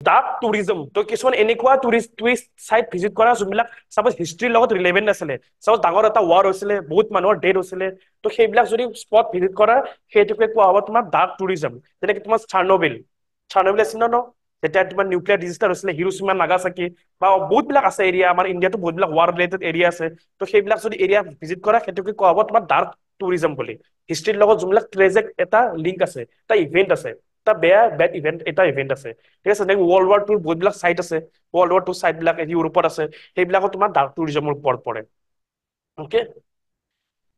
Dark tourism তো কিছুমান এনেকুৱা টুৰিষ্ট চাইট ভিজিট কৰা যোনবিলাক চাপোজ হিষ্ট্ৰীৰ লগত ৰিলেভেণ্ট আছিলে, চাপোজ ডাঙৰ এটা ৱাৰ হৈছিলে, বহুত মানুহৰ ডেথ হৈছিলে, তো সেইবিলাক যদি স্পট ভিজিট কৰা সেইটোকে কোৱা হ'ব তোমাৰ ডাৰ্ক টুৰিজম। যেনেকে তোমাৰ চাৰ্নবিল আছে ন, যেতিয়া তোমাৰ নিউক্লিয়াৰ ডিজাষ্টাৰ হৈছিলে, হিৰোশ্বিমা নাগাচাকি বা বহুত বিলাক আছে এৰিয়া, আমাৰ ইণ্ডিয়াতো বহুত বিলাক ৱাৰ ৰিলেটেড এৰিয়া আছে। তো সেইবিলাক যদি এৰিয়া ভিজিট কৰা সেইটোকে কোৱা হ'ব তোমাৰ ডাৰ্ক টুৰিজম বুলি। হিষ্ট্ৰীৰ লগত যোনবিলাক ট্ৰেজেক এটা লিংক আছে, এটা ইভেন্ট আছে, এটা বেড ইভেন্ট, এটা ইভেন্ট আছে, ঠিক আছে। ৱৰ্ল্ড ৱাৰ টুৰ বহুতবিলাক চাইট আছে, ৱৰ্ল্ড ৱাৰ টু চাইট বিলাক ইউৰোপত আছে, সেইবিলাকো তোমাৰ ডাৰ্ক টুৰিজমৰ ওপৰত পৰে। অকে,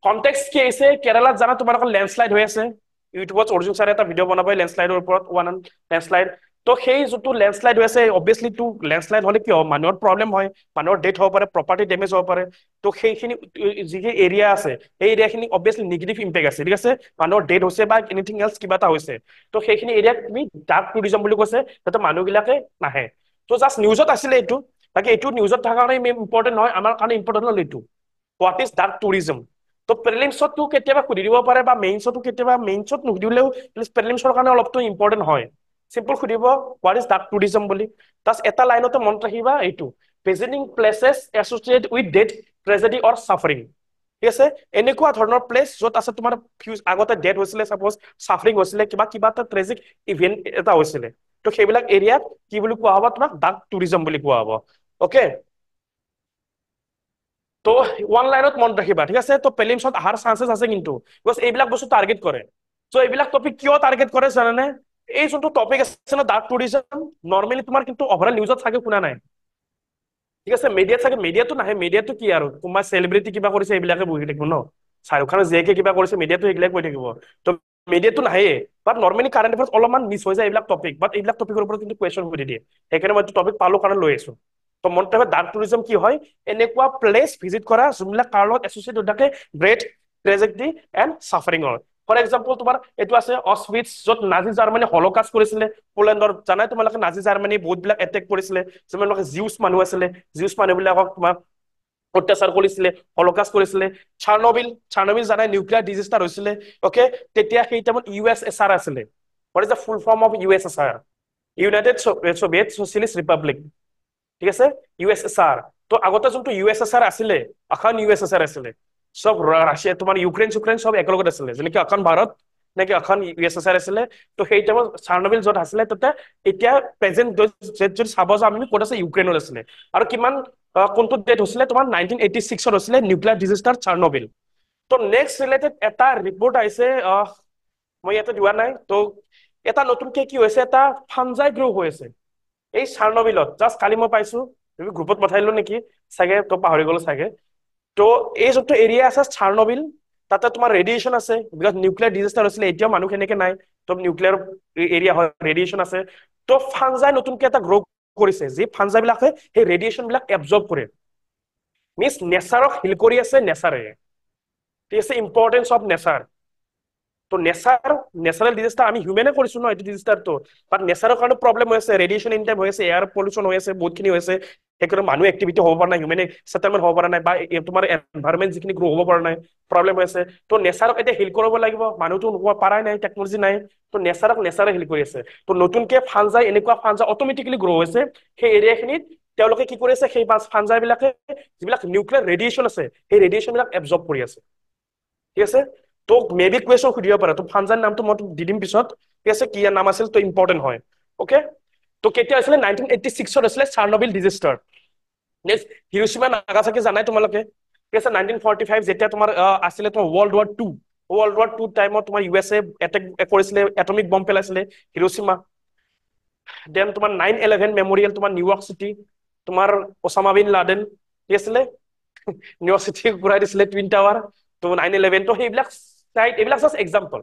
কনটেক্সট কি আহিছে, কেৰালাত জানা তোমালোকৰ লেণ্ডশ্লাইড হৈ আছে, ইউটিউবত অৰ্জুন ছাৰে এটা ভিডিঅ' বনাব লেণ্ডশ্লাইডৰ ওপৰত, লেণ্ডশ্লাইড। তো সেই যোনটো লেণ্ডশ্লাইড হৈ আছে, অবভিয়াছলি টু লেণ্ডশ্লাইড হলে কি হ'ব, মানুহৰ প্ৰব্লেম হয়, মানুহৰ ডেথ হ'ব পাৰে, প্ৰপাৰ্টি ডেমেজ হ'ব পাৰে। তো সেইখিনি যিখিনি এৰিয়া আছে, সেই এৰিয়াখিনি অবভিয়াছলি নিগেটিভ ইম্পেক্ট আছে, ঠিক আছে। মানুহৰ ডেথ হৈছে বা এনিথিং এলছ কিবা এটা হৈছে, তো সেইখিনি এৰিয়াক তুমি ডাৰ্ক টুৰিজম বুলি কৈছে, যাতে মানুহবিলাকে নাহে। তো জাষ্ট নিউজত আছিলে এইটো, বাকী এইটো নিউজত থকাৰ কাৰণে ইম্পৰ্টেণ্ট নহয়, আমাৰ কাৰণে ইম্পৰ্টেণ্ট হ'ল এইটো, হোৱাট ইজ ডাৰ্ক টুৰিজম। তো প্ৰিলিমছতো কেতিয়াবা সুধি দিব পাৰে, বা মেইনছতো কেতিয়াবা, মেইনছত নুসুধিলেও প্ৰিলিমছৰ কাৰণে অলপতো ইম্পৰ্টেণ্ট হয়। চিম্পল সুধিব হোৱাট ইজ ডাৰ্ক টুৰিজম বুলি, জাষ্ট এটা লাইনতে মনত ৰাখিবা এইটো, visiting places associated with death, tragedy or suffering. ঠিক আছে, এনেকুৱা ধৰণৰ প্লেচ য'ত আছে তোমাৰ আগতে ডেথ হৈছিলে, চাপোজ চাফাৰিং হৈছিলে, কিবা কিবা এটা ট্ৰেজিক ইভেন্ট এটা হৈছিলে, তো সেইবিলাক এৰিয়াত কি বুলি কোৱা হ'ব, তোমাক ডাৰ্ক টুৰিজম বুলি কোৱা হ'ব। অকে, তো ওৱান লাইনত মনত ৰাখিবা, ঠিক আছে। তো প্ৰিলিমছত অহাৰ চান্সেছ আছে কিন্তু, বিকজ এইবিলাক বস্তু টাৰ্গেট কৰে। চ' এইবিলাক টপিক কিয় টাৰ্গেট কৰে জানানে, এই যোনটো টপিক আছে ন ডাৰ্ক টুৰিজম, নৰ্মেলি তোমাৰ কিন্তু অভাৰঅল নিউজত চাগে শুনা নাই, ঠিক আছে। মিডিয়াত চাগে, মিডিয়াতো নাহে, মিডিয়াতো কি আৰু কোনোবা চেলিব্ৰিটি কিবা কৰিছে এইবিলাকে বহি থাকিব ন, শ্বাহৰুখ খানে জীয়েকে কিবা কৰিছে মিডিয়াতো এইবিলাক কৈ থাকিব, তো মিডিয়াতো নাহে। বাট নৰ্মেলি কাৰেণ্ট এফেয়াৰ্ছ অলপমান মিছ হৈ যায় এইবিলাক টপিক, বাট এইবিলাক টপিকৰ ওপৰত কিন্তু কুৱেশ্যন সুধি দিয়ে, সেইকাৰণে মই টপিক পালো কাৰণে লৈ আহিছো। তো মনত ৰাখিবা ডাৰ্ক টুৰিজম কি হয়, এনেকুৱা প্লেচ ভিজিট কৰা যোনবিলাক কাৰ লগত এছ'চিয়েট হৈ থাকে গ্ৰেট ট্ৰেজেডি এণ্ড চাফাৰিঙৰ। ফৰ এক্সাম্পল তোমাৰ এইটো আছে অছউইটছ, য'ত নাজি জাৰ্মানী হল'কাষ্ট কৰিছিলে, পোলেণ্ডৰ, জানাই তোমালোকে নাজি জাৰ্মানী বহুত বিলাক এটেক কৰিছিলে, যিমানবিলাক জিউছ মানুহ আছিলে, জিউছ মানুহবিলাকক তোমাৰ অত্যাচাৰ কৰিছিলে, হল'কাষ্ট কৰিছিলে। চাৰ্নবিল জানাই নিউক্লিয়াৰ ডিজাষ্টাৰ হৈছিলে, অকে। তেতিয়া সেই টাইমত USSR আছিলে। What is the full form of USSR? United Soviet socialist Republic, ঠিক আছে, USSR। তো আগতে যোনটো USSR আছিলে, এখন USSR আছিলে, চব ৰাছিয়া, তোমাৰ ইউক্ৰেইন চব একেলগত আছিলে, যেনেকে এখন ভাৰত, নেকি এখন USSR আছিলে। তো সেই টাইমত চাৰ্নবিল য'ত আছিলে, তাতে এতিয়া প্ৰেজেন্ট যদি চাব যাওঁ আমি, ক'ত আছে, ইউক্ৰেইনত আছিলে। আৰু কিমান কোনটো ডেট হৈছিলে, তোমাৰ 1986ত হৈছিলে নিউক্লিয়াৰ ডিজাষ্টাৰ চাৰ্নবিল। তো নেক্সট ৰিলেটেড এটা ৰিপৰ্ট আহিছে, মই ইয়াতে দিয়া নাই, তো এটা নতুনকে কি হৈছে, এটা ফানজাই গ্ৰ' হৈ আছে এই চাৰ্নবিলত, জাষ্ট কালি মই পাইছো, তুমি গ্ৰুপত পঠাইলো নেকি চাগে, তো পাহৰি গলো চাগে। তো এই যোনটো এৰিয়া আছে চাৰ্নবিল, তাতে তোমাৰ ৰেডিয়েশ্যন আছে, বিকজ নিউক্লিয়াৰ ডিজাষ্টাৰ হৈছিলে, এতিয়াও মানুহ কেনেকে নাই, তো নিউক্লিয়াৰ এৰিয়া হয়, ৰেডিয়েশ্যন আছে। তো ফানজাই নতুনকে এটা গ্ৰ' কৰিছে, যি ফানজাই বিলাকে সেই ৰেডিয়েশ্যন বিলাক এবজৰ্ব কৰে, মিনছ নেচাৰক হিল কৰি আছে নেচাৰে, ঠিক আছে, ইম্পৰ্টেঞ্চ অফ নেচাৰ। তো নেচাৰেল ডিজাষ্টাৰ আমি হিউমেনে কৰিছো ন এইটো ডিজাষ্টাৰটো, বাট নেচাৰৰ কাৰণে প্ৰব্লেম হৈ আছে, ৰেডিয়েশ্যন ইন টাইম হৈ আছে, এয়াৰ পলিউশ্যন হৈ আছে, বহুতখিনি হৈ আছে, সেইকাৰণে মানুহ এক্টিভিটি হ'ব পৰা নাই, হিউমেন সেটেলমেণ্ট হ'ব পৰা নাই, বা তোমাৰ এনভাইৰমেণ্ট যিখিনি গ্ৰ' হ'ব পৰা নাই, প্ৰব্লেম হৈ আছে। তো নেচাৰক এতিয়া হিল কৰিব লাগিব, মানুহতো নোহোৱা পাৰাই নাই, টেকনলজি নাই, তো নেচাৰে হিল কৰি আছে। তো নতুনকে ফানজাই, এনেকুৱা ফানজাই অট'মেটিকেলি গ্ৰ' হৈছে সেই এৰিয়াখিনিত, তেওঁলোকে কি কৰি আছে, সেই ফানজাই বিলাকে যিবিলাক নিউক্লিয়াৰ ৰেডিয়েশ্যন আছে, সেই ৰেডিয়েশ্যন বিলাক এবজৰ্ব কৰি আছে, ঠিক আছে। তো মে বি কুৱেশ্যন সুধিব পাৰে, তো ফানজাইৰ নামটো মই দি দিম পিছত, ঠিক আছে, কি নাম আছিল, তো ইম্পৰ্টেণ্ট হয়। অকে, তো কেতিয়া হৈছিলে, 1986ত হৈছিলে চাৰ্নবিল ডিজাষ্টাৰ। নেক্সট হিৰোশ্বিমা নাগাচাকি জানাই তোমালোকে, ঠিক আছে। 1945 যেতিয়া তোমাৰ আছিলে তোমাৰ ৱৰ্ল্ড ৱাৰ টু টাইমত তোমাৰ USA এটেক কৰিছিলে, এটমিক বম্ব পেলাইছিলে হিৰোশ্বিমা। দেন তোমাৰ 9/11 মেমৰিয়েল, তোমাৰ নিউয়ৰ্ক চিটি, তোমাৰ ওচামা বিন লাডেন, কি আছিলে, নিউয়ৰ্ক চিটি ঘূৰাই দিছিলে, টুইন টাৱাৰ। তো 9/11, তো সেইবিলাক চাইট, এইবিলাক জাষ্ট এক্সাম্পল,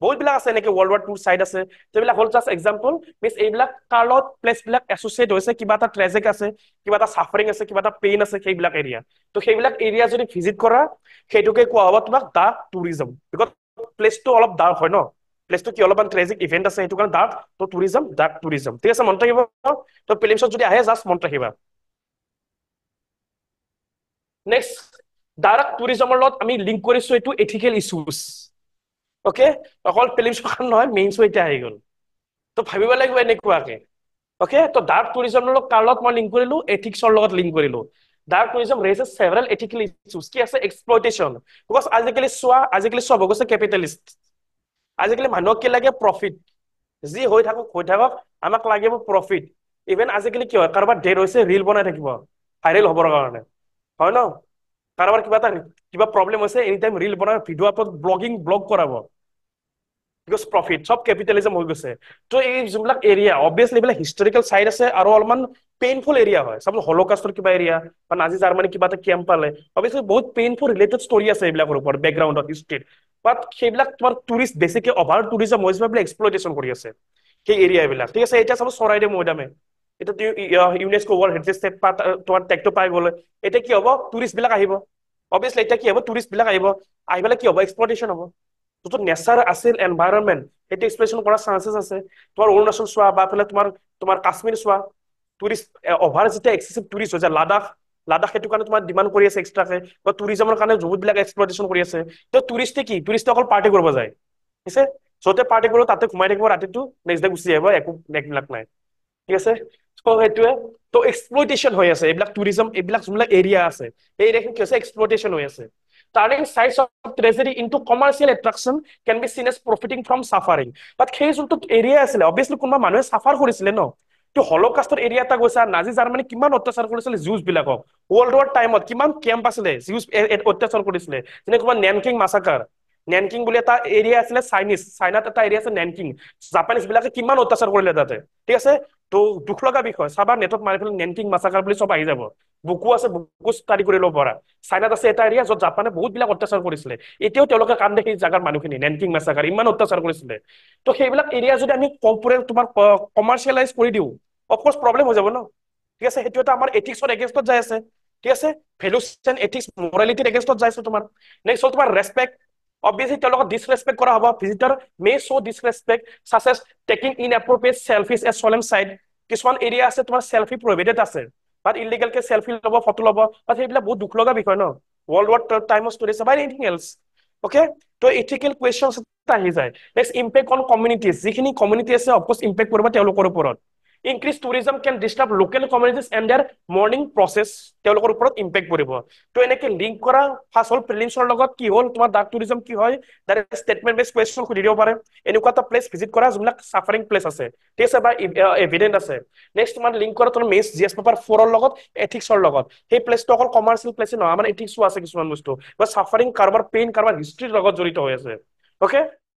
বহুত বিলাক আছে এনেকে ৱৰ্ল্ড ৱাৰ 2 চাইট আছে, তো এইবিলাক হ'ল জাষ্ট এক্সাম্পল, মিনছ এইবিলাক কাৰ লগত প্লেচ বিলাক এছ'চিয়েট হৈছে, কিবা এটা ট্ৰেজেক আছে, কিবা এটা চাফাৰিং আছে, কিবা এটা পেইন আছে, সেইবিলাক এৰিয়া। তো সেইবিলাক এৰিয়া যদি ভিজিট কৰা, সেইটোকে কোৱা হ'ব তোমাক ডাৰ্ক টুৰিজম, বিকজ প্লেচটো অলপ ডাৰ্ক হয় ন, প্লেচটো কি অলপমান ট্ৰেজিক ইভেন্ট আছে, সেইটো কাৰণে ডাৰ্ক, তো ডাৰ্ক টুৰিজম, ঠিক আছে, মনত ৰাখিব। তো প্ৰিলিমছত যদি আহে জাষ্ট মনত ৰাখিবা। নেক্সট, ডাইৰেক্ট টুৰিজমৰ লগত আমি লিংক কৰিছো এইটো এথিকেল ইছ্যুজ। অকে, অকল প্ৰিলিমছ নহয়, মেইনছো এতিয়া আহি গ'ল, তো ভাবিব লাগিব এনেকুৱাকে। ওকে তো ডাৰ্ক টুৰিজমৰ লগত কাৰ লগত মই লিংক কৰিলো এথিক্সৰ লগত লিংক কৰিলো ডাৰ্ক টুৰিজম ৰেজেছ সেভাৰেল এথিকেল ইছ্যুজ কি আছে এক্সপ্লইটেশ্যন বিকজ আজিকালি চব হৈ গৈছে কেপিটেলিষ্ট আজিকালি মানুহক কি লাগে প্ৰফিট যি হৈ থাকক আমাক লাগিব প্ৰফিট ইভেন আজিকালি কি হয় কাৰোবাৰ ডেট হৈছে ৰিল বনাই থাকিব ভাইৰেল হ'বৰ কাৰণে হয় ন কাৰোবাৰ কিবা প্ৰব্লেম হৈছে এনি টাইম ৰিল বনাই ভিডিঅ' আপলোড ব্লগ কৰাব বিকজ প্ৰফিট চব কেপিটেলিজম হৈ গৈছে তো এই যোনবিলাক এৰিয়া অবভিয়াছলি এইবিলাক হিষ্টৰিকেল চাইড আছে আৰু অলপমান পেইনফুল এৰিয়া হয় চাপোজ হলোকাষ্টৰ কিবা এৰিয়া বা নাজি জাৰ্মানী কিবা এটা কেম্প পালে অবভিয়াছলি বহুত পেইনফুল ৰিলেটেড ষ্টৰি আছে এইবিলাকৰ ওপৰত বেকগ্ৰাউণ্ডত হিষ্ট্ৰীত বাট সেইবিলাক তোমাৰ টুৰিষ্ট বেছিকে অভাৰ টুৰিজম হৈ যোৱা এক্সপ্লইটেশ্যন কৰি আছে সেই এৰিয়া বিলাক ঠিক আছে এতিয়া চাপোজ চৰাইদেউ মৈদামে এতিয়া ইউনেস্কো ৱৰ্ল্ড হেৰিটেজ তোমাৰ টেগটো পাই গ'লে এতিয়া কি হ'ব টুৰিষ্ট বিলাক আহিব অবভিয়াছলি এতিয়া কি হ'ব টুৰিষ্ট বিলাক আহি পেলাই কি হ'ব এক্সপ্লইটেশ্যন হ'ব যোনটো নেচাৰ আছিল এনভাইৰনমেণ্ট সেইটো এক্সপ্লইটেশ্যন কৰাৰ চান্সেছ আছে তোমাৰ অৰুণাচল চোৱা বা ফালে তোমাৰ কাশ্মীৰ চোৱা টুৰিষ্ট অভাৰ যেতিয়া এক্সেচিভ টুৰিষ্ট হৈ যায় লাডাখ সেইটো কাৰণে তোমাৰ ডিমাণ্ড কৰি আছে এক্সট্ৰাকে বা টুৰিজমৰ কাৰণে বহুত বিলাক এক্সপ্লইটেশ্যন কৰি আছে তো টুৰিষ্টে অকল পাৰ্টি কৰিব যায় ঠিক আছে য'তে পাৰ্টি কৰিব তাতে ঘুমাই থাকিব ৰাতিটো নেক্সট ডে গুচি আহিব একো একবিলাক নাই ঠিক আছে তো সেইটোৱে তো এক্সপ্লইটেশ্যন হৈ আছে এইবিলাক টুৰিজম এইবিলাক যোনবিলাক এৰিয়া আছে এই এৰিয়াখিনি কি হৈছে এক্সপ্লইটেশ্যন হৈ আছে turning sites of treasury into commercial attraction can be seen as profiting from suffering but সেই যোনটো এৰিয়া আছিলে অবভিয়াছলি কোনোবা মানুহে চাফাৰ কৰিছিলে ন তো হলোকাষ্টৰ এৰিয়া এটা গৈছে আৰু নাজি জাৰ্মানী কিমান অত্যাচাৰ কৰিছিলে জিউজ বিলাকক ৱৰ্ল্ড ৱাৰ টাইমত কিমান কেম্প আছিলে জিউজ অত্যাচাৰ কৰিছিলে যেনে তোমাৰ নেনকিং মাছাকাৰ নেনকিং বুলি এটা এৰিয়া আছিলে চাইনাত এটা এৰিয়া আছে নেনকিং জাপানিজ বিলাকে কিমান অত্যাচাৰ কৰিলে তাতে ঠিক আছে তো দুখ লগা বিষয় চাবা নেটত মাৰি পেলাই নেনকিং মাছাকাৰ বুলি চব আহি যাব বুকু আছে বুকু ষ্টাডি কৰি ল'ব পৰা চাইনাত আছে এটা এৰিয়া য'ত জাপানে বহুত বিলাক অত্যাচাৰ কৰিছিলে এতিয়াও তেওঁলোকে কাম দেখি জাগাৰ মানুহখিনি নেনকিং মাছাকাৰ ইমান অত্যাচাৰ কৰিছিলে তো সেইবিলাক এৰিয়া যদি আমি তোমাৰ কমাৰ্চিয়েলাইজ কৰি দিওঁ অফকোৰ্চ প্ৰব্লেম হৈ যাব ন ঠিক আছে সেইটো এটা আমাৰ এথিক্সৰ এগেইনষ্টত যাই আছে ঠিক আছে ভেলুছ এণ্ড এথিক্স মৰেলিটিৰ এগেইনষ্টত যাই আছে তোমাৰ নেক্সট হ'ল তোমাৰ ৰেছপেক্ট obviously তেওঁলোকক ডিসৰেসপেক্ট কৰা হ'ব ভিজিটৰ মে show disrespect such as taking inappropriate selfies as solemn site কিছুমান এৰিয়া আছে তোমাৰ সেলফি প্ৰহিবিটেড আছে বাট ইলিগেল কে সেলফি ল'ব ফটো ল'ব বাট সেইবিলাক বহুত দুখ লগা বিষয় ন ৱৰ্ল্ড ৱাৰ টাইমৰ ষ্টৰিজ বা এনিথিং এলছ ওকে তো ইথিকেল কুৱেশ্যনছ আহি যায় নেক্সট ইম্পেক্ট অন কমিউনিটিজ যিখিনি কমিউনিটি আছে অফকোৰ্চ ইম্পেক্ট কৰিব তেওঁলোকৰ ওপৰত increase tourism can disturb local communities and their mourning process তেওঁলোকৰ ওপৰত ইম্পেক্ট কৰিব তো এনেকে লিংক কৰা ফাৰ্ষ্ট হ'ল প্ৰিলিমছৰ লগত কি হ'ল তোমাৰ ডাৰ্ক টুৰিজম কি হয় তাৰ ষ্টেটমেন্ট বেছ কুৱেশ্যন সুধি দিব পাৰে এনেকুৱা এটা প্লেচ ভিজিট কৰা যোনবিলাক সাফাৰিং প্লেচ আছে ঠিক আছে বা এভিডেন্ট আছে নেক্সট তোমাৰ লিংক কৰা তোমাৰ মেইনছ জিএছ পেপাৰ 4 ৰ লগত এথিক্সৰ লগত সেই প্লেচটো অকল কমাৰ্চিয়েল প্লেচ নহয় আমাৰ এথিক্সও আছে কিছুমান বস্তু বা সাফাৰিং কাৰোবাৰ পেইন কাৰোবাৰ হিষ্ট্ৰীৰ লগত জড়িত হৈ আছে ওকে